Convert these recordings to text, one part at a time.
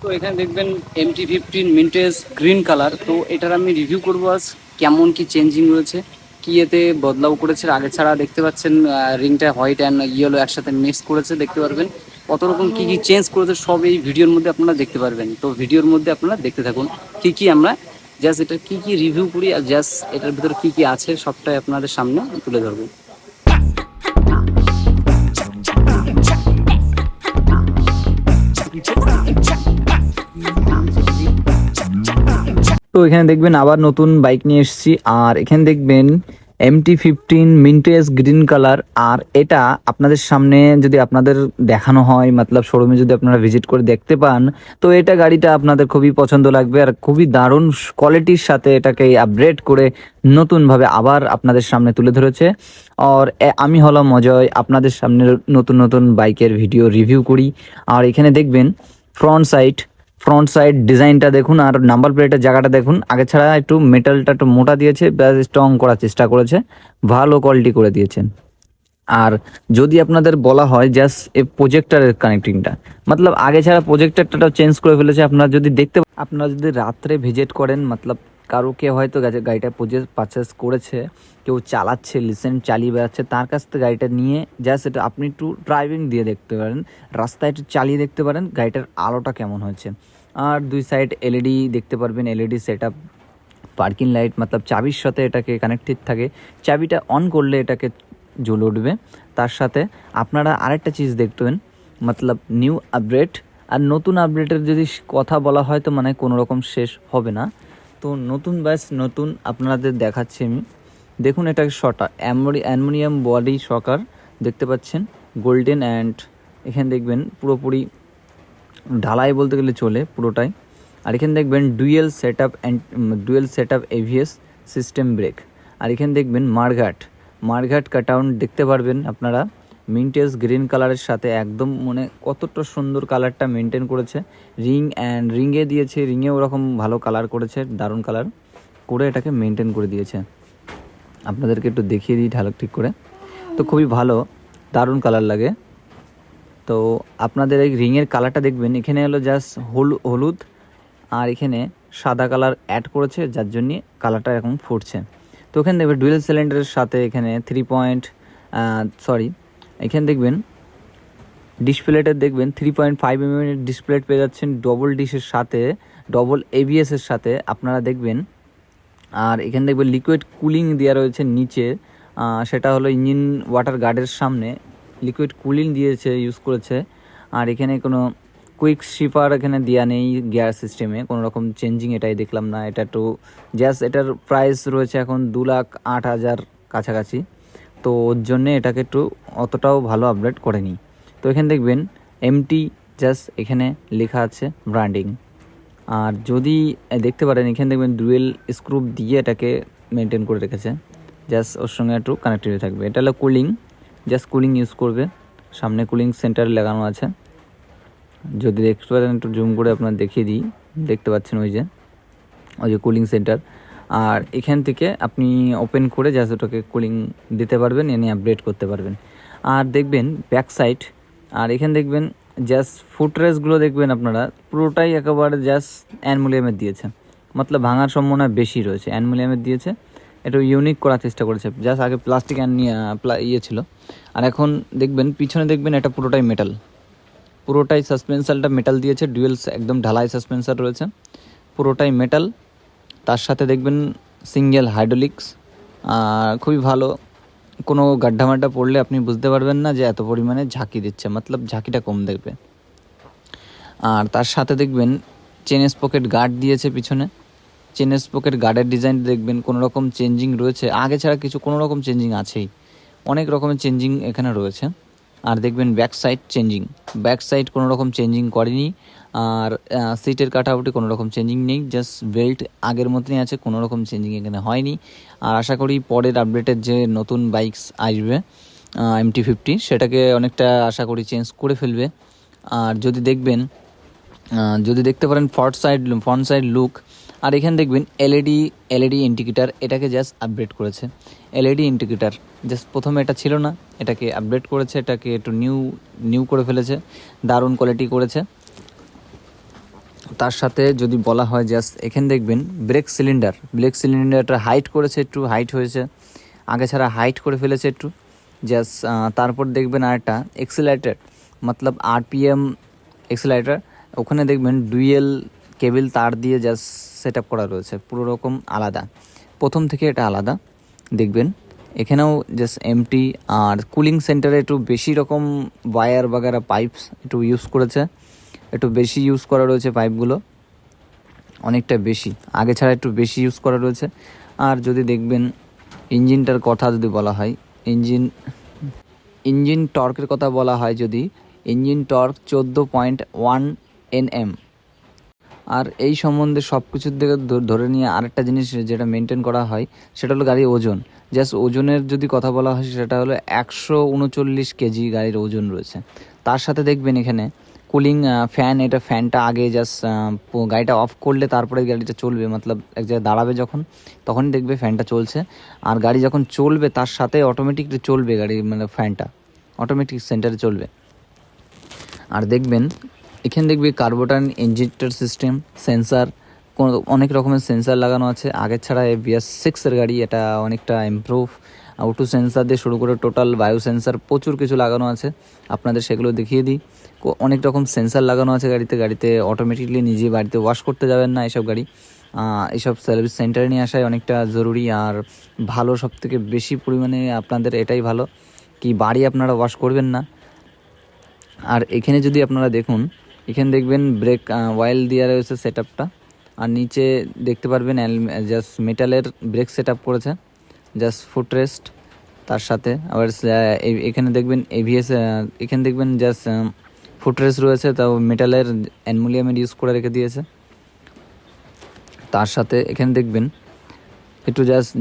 তো এখানে দেখবেন MT-15 মিন্টেজ গ্রিন কালার। তো এটার আমি রিভিউ করবো আজ, কেমন কি চেঞ্জিং রয়েছে, কি এতে বদলাও করেছে। আগে ছাড়া দেখতে পাচ্ছেন রিংটা হোয়াইট অ্যান্ড ইয়েলো একসাথে মিক্স করেছে, দেখতে পারবেন কত রকম কি কি চেঞ্জ করেছে সব এই ভিডিওর মধ্যে আপনারা দেখতে পারবেন। তো ভিডিওর মধ্যে আপনারা দেখতে থাকুন কি কি আমরা জাস্ট এটা কি কি রিভিউ করি আর জাস্ট এটার ভিতরে কি কি আছে সবটাই আপনাদের সামনে তুলে ধরবো। তো এখানে দেখবেন আবার নতুন বাইক নিয়ে এসেছি, আর এখানে দেখবেন MT-15 মিন্টেজ গ্রিন কালার। আর এটা আপনাদের সামনে যদি আপনাদের দেখানো হয়, মতলব শোরুমে যদি আপনারা ভিজিট করে দেখতে পান, তো এটা গাড়িটা আপনাদের খুবই পছন্দ লাগবে আর খুবই দারুণ কোয়ালিটির সাথে এটাকে আপগ্রেড করে নতুনভাবে আবার আপনাদের সামনে তুলে ধরেছে। আর আমি হলাম অজয়, আপনাদের সামনে নতুন নতুন বাইকের ভিডিও রিভিউ করি। আর এখানে দেখবেন ফ্রন্ট সাইড ডিজাইনটা দেখুন, আর নাম্বার প্লেটের জায়গাটা দেখুন। আগে ছাড়া একটু মেটালটা একটু মোটা দিয়েছে, স্ট্রং করার চেষ্টা করেছে, ভালো কোয়ালিটি করে দিয়েছেন। আর যদি আপনাদের বলা হয় জাস্ট এই প্রজেক্টরের কানেক্টিংটা, মতলব আগে ছাড়া প্রজেক্টরটাও চেঞ্জ করে ফেলেছে। আপনারা যদি রাত্রে ভিজিট করেন, মতলব কারো কেউ হয়তো গাড়িটা পারচেস করেছে, কেউ চালাচ্ছে লিসেন্ট চালিয়ে বেড়াচ্ছে, তার কাছ থেকে গাড়িটা নিয়ে জাস্ট এটা আপনি একটু ড্রাইভিং দিয়ে দেখতে পারেন, রাস্তায় একটু চালিয়ে দেখতে পারেন গাড়িটার আলোটা কেমন হয়েছে। আর দুই সাইড এলইডি দেখতে পারবেন, LED set up, parking light, মতলব চাবির সাথে এটাকে কানেক্টেড থাকে, চাবিটা অন করলে এটাকে জ্বলে উঠবে। তার সাথে আপনারা আরেকটা চিজ দেখবেন, মতলব নিউ আপডেট। আর নতুন আপডেটের যদি কথা বলা হয় তো মানে কোনো রকম শেষ হবে না। তো নতুন আপনাদের দেখাচ্ছি আমি। দেখুন এটা শটার অ্যালুমিনিয়াম বডি শকার দেখতে পাচ্ছেন, গোল্ডেন অ্যান্ড এখানে দেখবেন পুরোপুরি ঢালাই বলতে গেলে চলে পুরোটাই। আর এখানে দেখবেন dual set up ABS system brake. আর এখানে দেখবেন মার্ঘাট কাটাউন দেখতে পারবেন আপনারা, মিন্টেজ গ্রিন কালারের সাথে একদম মানে কতটা সুন্দর কালারটা মেনটেন করেছে। রিংয়ে দিয়েছে, রিংয়ে ওরকম ভালো কালার করেছে, দারুণ কালার করে এটাকে মেনটেন করে দিয়েছে। আপনাদেরকে একটু দেখিয়ে দিই ঢালক ঠিক করে, তো খুবই ভালো দারুণ কালার লাগে। তো আপনাদের এই রিংয়ের কালারটা দেখবেন, এখানে হলো জাস্ট হলুদ আর এখানে সাদা কালার অ্যাড করেছে, যার জন্যে কালারটা এরকম ফুটছে। তো এখানে দেখবেন ডুয়েল সিলিন্ডারের সাথে এখানে এখানে দেখবেন ডিসপ্লেটা দেখবেন 3.5 mm ডিসপ্লে পেয়ে যাচ্ছেন ডবল ডিশের সাথে, ডবল এবিএসের সাথে আপনারা দেখবেন। আর এখানে দেখবেন লিকুইড কুলিং দেওয়া রয়েছে নিচে, সেটা হলো ইঞ্জিন ওয়াটার গার্ডের সামনে লিকুইড কুলিং দিয়েছে, ইউজ করেছে। আর এখানে কোনো কুইক শিপার এখানে দেওয়া নেই, গিয়ার সিস্টেমে কোনো রকম চেঞ্জিং এটাই দেখলাম না। এটা একটু জাস্ট এটার প্রাইস রয়েছে এখন 2,08,000 কাছাকাছি, তো ওর জন্যে এটাকে একটু অতটাও ভালো আপডেট করেনি। তো এখানে দেখবেন এমটি জাস্ট এখানে লেখা আছে ব্র্যান্ডিং। আর যদি দেখতে পারেন এখানে দেখবেন ডুয়েল স্ক্রু দিয়ে এটাকে মেনটেন করে রেখেছে, জাস্ট ওর সঙ্গে একটু কানেক্টেড থাকবে। এটা হলো কুলিং, জাস্ট কুলিং ইউজ করবে, সামনে কুলিং সেন্টার লাগানো আছে। যদি দেখতে পারেন একটু জুম করে আপনার দেখিয়ে দিই, দেখতে পাচ্ছেন ওই যে কুলিং সেন্টার। আর এখান থেকে আপনি ওপেন করে জাস্ট ওটাকে কুলিং দিতে পারবেন, এনে আপডেট করতে পারবেন। আর দেখবেন ব্যাক সাইড, আর এখানে দেখবেন জাস্ট ফুটরেসগুলো দেখবেন আপনারা পুরোটাই একেবারে জাস্ট অ্যালুমিনিয়ামের দিয়েছে, মতলব ভাঙার সম্ভাবনা বেশি রয়েছে, অ্যালুমিনিয়ামের দিয়েছে। একটু ইউনিক করার চেষ্টা করেছে, জাস্ট আগে প্লাস্টিক ছিল, আর এখন দেখবেন পিছনে দেখবেন এটা পুরোটাই মেটাল, পুরোটাই সাসপেন্সারটা মেটাল দিয়েছে, ডুয়েল একদম ঢালাই সাসপেন্সার রয়েছে, পুরোটাই মেটাল। তার সাথে দেখবেন সিঙ্গেল হাইড্রোলিক্স, খুবই ভালো। কোনো গাড্ডা পড়লে আপনি বুঝতে পারবেন না যে এত পরিমাণে ঝাঁকি দিচ্ছে, মতলব ঝাঁকিটা কম দেখবে। আর তার সাথে দেখবেন চেন স্পকেট গার্ড দিয়েছে পিছনে, চেন স্পকেট গার্ডের ডিজাইন দেখবেন কোনো রকম চেঞ্জিং রয়েছে, আগে ছাড়া কোনো রকম চেঞ্জিং আছেই, অনেক রকমের চেঞ্জিং এখানে রয়েছে। আর দেখবেন ব্যাক সাইড কোনো রকম চেঞ্জিং করেনি। আর সিটের কাটাউটে কোনো রকম চেঞ্জিং নেই, জাস্ট বেল্ট আগের মতনই আছে, কোনো রকম চেঞ্জিং এখানে হয়নি। আর আশা করি পরের আপডেটের যে নতুন বাইকস আসবে MT-50 সেটাকে অনেকটা আশা করি চেঞ্জ করে ফেলবে। আর যদি দেখতে পারেন ফ্রন্ট সাইড লুক। আর এখানে দেখবেন এলইডি ইন্ডিকেটার, এটাকে জাস্ট আপডেট করেছে। এলইডি ইন্ডিকেটার জাস্ট প্রথমে এটা ছিল না, এটাকে আপডেট করেছে, এটাকে একটু নিউ করে ফেলেছে, দারুণ কোয়ালিটি করেছে। তার সাথে যদি বলা হয় জাস্ট এখানে দেখবেন ব্রেক সিলিন্ডারটা হাইট করেছে, একটু হাইট হয়েছে, আগে ছাড়া হাইট করে ফেলেছে একটু জাস্ট। তারপর দেখবেন আরেকটা এক্সিলারেটর, মতলব আরপিএম এক্সিলারেটর, ওখানে দেখবেন ডুয়েল কেবল তার দিয়ে জাস্ট সেট আপ করা রয়েছে, পুরো রকম আলাদা, প্রথম থেকে এটা আলাদা দেখবেন। এখানেও জাস্ট এমটি। আর কুলিং সেন্টারে একটু বেশি রকম ওয়্যার বাগেরা পাইপস একটু ইউজ করেছে, একটু বেশি ইউজ করা রয়েছে পাইপগুলো, অনেকটা বেশি, আগে ছাড়া একটু বেশি ইউজ করা রয়েছে। আর যদি দেখবেন ইঞ্জিনটার কথা যদি বলা হয়, ইঞ্জিন টর্কের কথা বলা হয়, যদি ইঞ্জিন টর্ক 14.1 Nm। আর এই সম্বন্ধে সব কিছুর দিকে ধরে নিয়ে আরেকটা জিনিস যেটা মেনটেন করা হয় সেটা হলো গাড়ির ওজন। জাস্ট ওজনের যদি কথা বলা হয় সেটা হলো 139 কেজি গাড়ির ওজন রয়েছে। তার সাথে দেখবেন এখানে কুলিং ফ্যান, এটা ফ্যানটা আগে জাস্ট গাড়িটা অফ করলে তারপরে গাড়িটা চলবে, মতলব এক জায়গায় দাঁড়াবে যখন, তখনই দেখবে ফ্যানটা চলছে। আর গাড়ি যখন চলবে তার সাথে অটোমেটিক চলবে গাড়ি, মানে ফ্যানটা অটোমেটিক সেন্টারে চলবে। আর দেখবেন এখানে দেখবি কার্বোটান ইঞ্জেক্টর সিস্টেম, সেন্সার, অনেক রকমের সেন্সার লাগানো আছে আগের ছাড়া। BS6 গাড়ি, এটা অনেকটা ইমপ্রুভ। অটো সেন্সার দিয়ে শুরু করে টোটাল বায়ু সেন্সার প্রচুর কিছু লাগানো আছে, আপনাদের সেগুলো দেখিয়ে দিই। অনেক রকম সেন্সার লাগানো আছে গাড়িতে অটোমেটিকলি নিজে বাড়িতে ওয়াশ করতে যাবেন না এসব গাড়ি। এইসব সার্ভিস সেন্টারে নিয়ে আসাই অনেকটা জরুরি আর ভালো, সবথেকে বেশি পরিমাণে আপনাদের এটাই ভালো কি বাড়ি আপনারা ওয়াশ করবেন না। আর এখানে যদি আপনারা দেখুন, এখানে দেখবেন ব্রেক অয়েল দেওয়া রয়েছে সেট আপটা, আর নিচে দেখতে পারবেন জাস্ট মেটালের ব্রেক সেট আপ করেছে, জাস্ট ফুট রেস্ট। তার সাথে আবার এখানে দেখবেন ABS, এখানে দেখবেন জাস্ট ফুট রেস্ট রয়েছে, তাও মেটালের অ্যালুমিনিয়ামের ইউজ করে রেখে দিয়েছে। তার সাথে এখানে দেখবেন একটু জাস্ট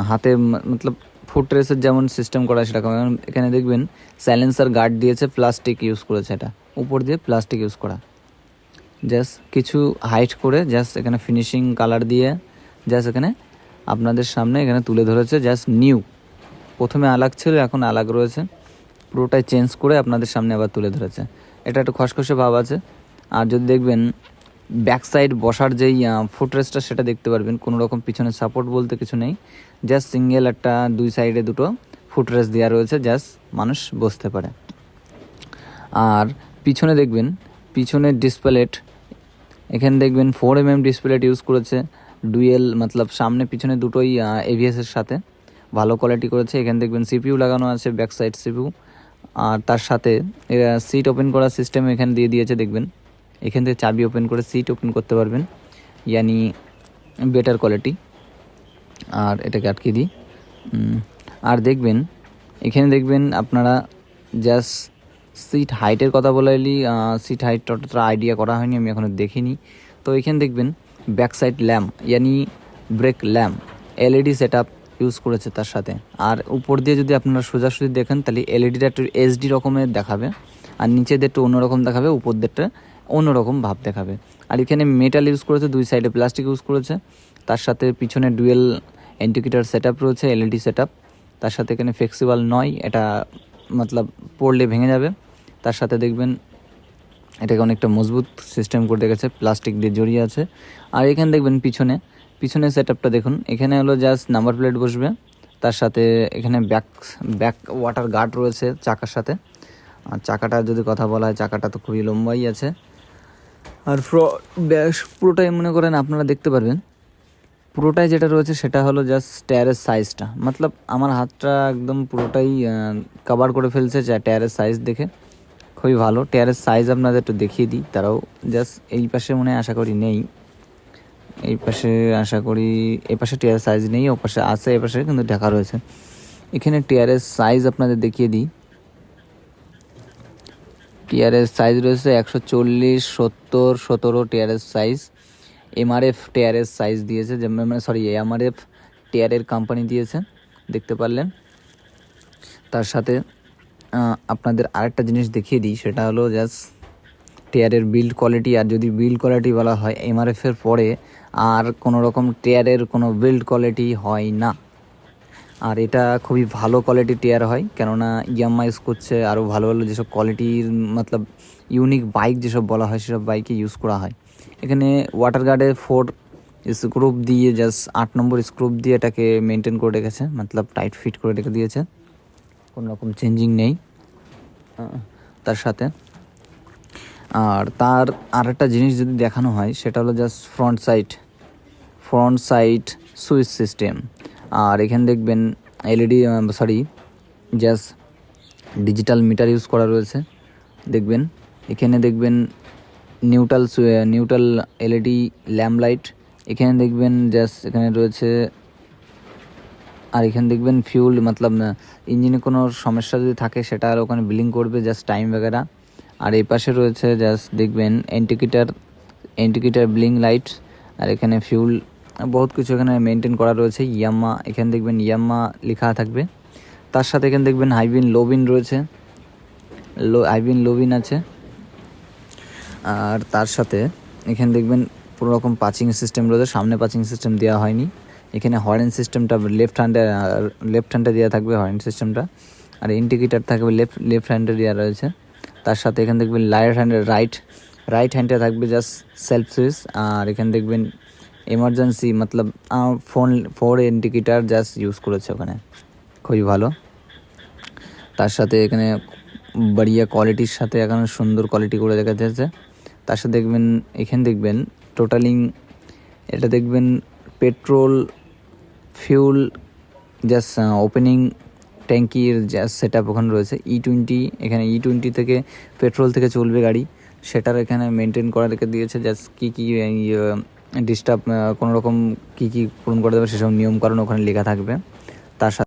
হাতে মতলব ফুট রেসের যেমন সিস্টেম করা সেরকম। এখানে দেখবেন সাইলেন্সার গার্ড দিয়েছে, প্লাস্টিক ইউজ করেছে, এটা উপর দিয়ে প্লাস্টিক ইউজ করা, জাস্ট কিছু হাইট করে জাস্ট এখানে ফিনিশিং কালার দিয়ে জাস্ট এখানে আপনাদের সামনে এখানে তুলে ধরেছে। জাস্ট নিউ, প্রথমে আলাগ ছিল এখন আলাগ রয়েছে, পুরোটাই চেঞ্জ করে আপনাদের সামনে আবার তুলে ধরেছে। এটা একটু খসখসে ভাব আছে। আর যদি দেখবেন ব্যাক সাইড বসার যেই ফুট রেস্টটা সেটা দেখতে পারবেন, কোনো রকম পিছনে সাপোর্ট বলতে কিছু নেই, জাস্ট সিঙ্গেল একটা দুই সাইডে দুটো ফুট রেস্ট দেওয়া রয়েছে, জাস্ট মানুষ বসতে পারে। আর পিছনে দেখবেন পিছনের ডিসপ্লেট, এখানে দেখবেন 4mm ডিসপ্লেট ইউজ করেছে, ডুয়েল, মতলব সামনে পিছনে দুটোই ABS-এর সাথে ভালো কোয়ালিটি করেছে। এখানে দেখবেন CPU লাগানো আছে, ব্যাক সাইড CPU। আর তার সাথে সিট ওপেন করার সিস্টেম এখানে দিয়ে দিয়েছে, দেখবেন এখান থেকে চাবি ওপেন করে সিট ওপেন করতে পারবেন, ইয়ানি বেটার কোয়ালিটি। আর এটাকে আটকে দিই। আর দেখবেন এখানে দেখবেন আপনারা জাস্ট সিট হাইটের কথা বলাইলি, সিট হাইট অতটা আইডিয়া করা হয়নি, আমি এখনও দেখিনি। তো এখানে দেখবেন ব্যাক সাইড ল্যাম্প, ইয়ানি brake lamp, LED set up use করেছে তার সাথে। আর উপর দিয়ে যদি আপনারা সোজাসুজি দেখেন তাহলে LEDটা একটু HD রকমের দেখাবে, আর নিচে দিয়ে একটু অন্যরকম দেখাবে, উপর দিকটা অন্যরকম ভাব দেখাবে। আর এখানে মেটাল ইউজ করেছে, দুই সাইডে প্লাস্টিক ইউজ করেছে। তার সাথে পিছনে ডুয়েল ইন্ডিকেটর সেট আপ রয়েছে, LED সেট আপ। তার সাথে এখানে ফ্লেক্সিবল নয়, এটা মতলব পড়লে ভেঙে যাবে। তার সাথে দেখবেন এটাকে অনেকটা মজবুত সিস্টেম করে রেখেছে, প্লাস্টিক দিয়ে জড়িয়ে আছে। আর এখানে দেখবেন পিছনে সেট আপটা দেখুন, এখানে হলো জাস্ট নাম্বার প্লেট বসবে, তার সাথে এখানে ব্যাক ওয়াটার গার্ড রয়েছে চাকার সাথে। আর চাকাটা যদি কথা বলা হয়, চাকাটা তো খুবই লম্বাই আছে। আর পুরোটাই মনে করেন আপনারা দেখতে পারবেন, পুরোটাই যেটা রয়েছে সেটা হলো জাস্ট টায়ারের সাইজটা, মতলব আমার হাতটা একদম পুরোটাই কভার করে ফেলছে টায়ারের সাইজ দেখে, খুবই ভালো। টায়ারের সাইজ আপনাদের একটু দেখিয়ে দিই, তারাও জাস্ট এই পাশে মনে হয় আশা করি নেই, এই পাশে আশা করি, এ পাশে টায়ারের সাইজ নেই, ও পাশে আছে, এ পাশে কিন্তু ঢাকা রয়েছে। এখানে টায়ারের সাইজ আপনাদের দেখিয়ে দিই, টিয়ারের সাইজ রয়েছে 140, 70, 17 টিয়ারের সাইজ। MRF টিয়ারের সাইজ দিয়েছে, MRF টিয়ারের কোম্পানি দিয়েছে, দেখতে পারলেন। তার সাথে আপনাদের আরেকটা জিনিস দেখিয়ে দিই, সেটা হলো জাস্ট টিয়ারের বিল্ড কোয়ালিটি। আর যদি বিল্ড কোয়ালিটি বলা হয়, MRF-এর পরে আর কোনো রকম টিয়ারের কোনো বিল্ড কোয়ালিটি হয় না। আর এটা খুবই ভালো কোয়ালিটির টিয়ার হয়, কেননা ইয়ামাহা ইউজ করছে আরও ভালো ভালো যেসব কোয়ালিটির মতলব ইউনিক বাইক যেসব বলা হয় সেসব বাইকে ইউজ করা হয়। এখানে ওয়াটার গার্ডে 4 স্ক্রুপ দিয়ে জাস্ট 8 নম্বর স্ক্রুপ দিয়ে এটাকে মেনটেন করে রেখেছে, মতলব টাইট ফিট করে রেখে দিয়েছে, কোনো রকম চেঞ্জিং নেই তার সাথে। আর তার আরেকটা জিনিস যদি দেখানো হয় সেটা হলো just front side switch system. আর এখানে দেখবেন LED just digital meter use করা রয়েছে। দেখবেন এখানে দেখবেন নিউট্রাল এলইডি ল্যাম্প লাইট। এখানে দেখবেন জাস্ট এখানে রয়েছে, আর এখানে দেখবেন ফিউল মতলব ইঞ্জিনে কোনো সমস্যা যদি থাকে সেটা আর ওখানে বিলিং করবে জাস্ট টাইম वगैरह। আর এই পাশে রয়েছে জাস্ট দেখবেন ইন্ডিকেটার ব্লিং লাইট। আর এখানে ফিউল বহুত কিছু এখানে মেনটেন করা রয়েছে। ইয়াম্মা, এখানে দেখবেন ইয়াম্মা লেখা থাকবে। তার সাথে এখানে দেখবেন হাইবিন লোবিন রয়েছে, হাইবিন লোবিন আছে। আর তার সাথে এখানে দেখবেন পুরো রকম পাচিং সিস্টেম রয়েছে, সামনে পাচিং সিস্টেম দেওয়া হয়নি। এখানে হর্ন সিস্টেমটা লেফট হ্যান্ডে দেওয়া থাকবে হর্ন সিস্টেমটা। আর ইন্ডিকেটার থাকবে লেফট হ্যান্ডে দেওয়া রয়েছে। তার সাথে এখানে দেখবেন রাইট হ্যান্ডে থাকবে জাস্ট সেলফ সুইচ। আর এখানে দেখবেন এমার্জেন্সি মতলব ফোর ইন্ডিকেটার জাস্ট ইউজ করেছে ওখানে, খুবই ভালো। তার সাথে এখানে বাড়িয়া কোয়ালিটির সাথে এখানে সুন্দর কোয়ালিটি করে দেখা যাচ্ছে। তার সাথে দেখবেন এখানে দেখবেন টোটালিং, এটা দেখবেন পেট্রোল ফিউল জাস্ট ওপেনিং ট্যাঙ্কির জাস্ট সেট আপ ওখানে রয়েছে। E20, এখানে E20 থেকে পেট্রোল থেকে চলবে গাড়ি, সেটার এখানে মেনটেন করা রেখে দিয়েছে। জাস্ট কী ডিস্টার্ব কোনো রকম কী পূরণ করে দেবে সেসব নিয়মকানুন ওখানে লেখা থাকবে। তার সাথে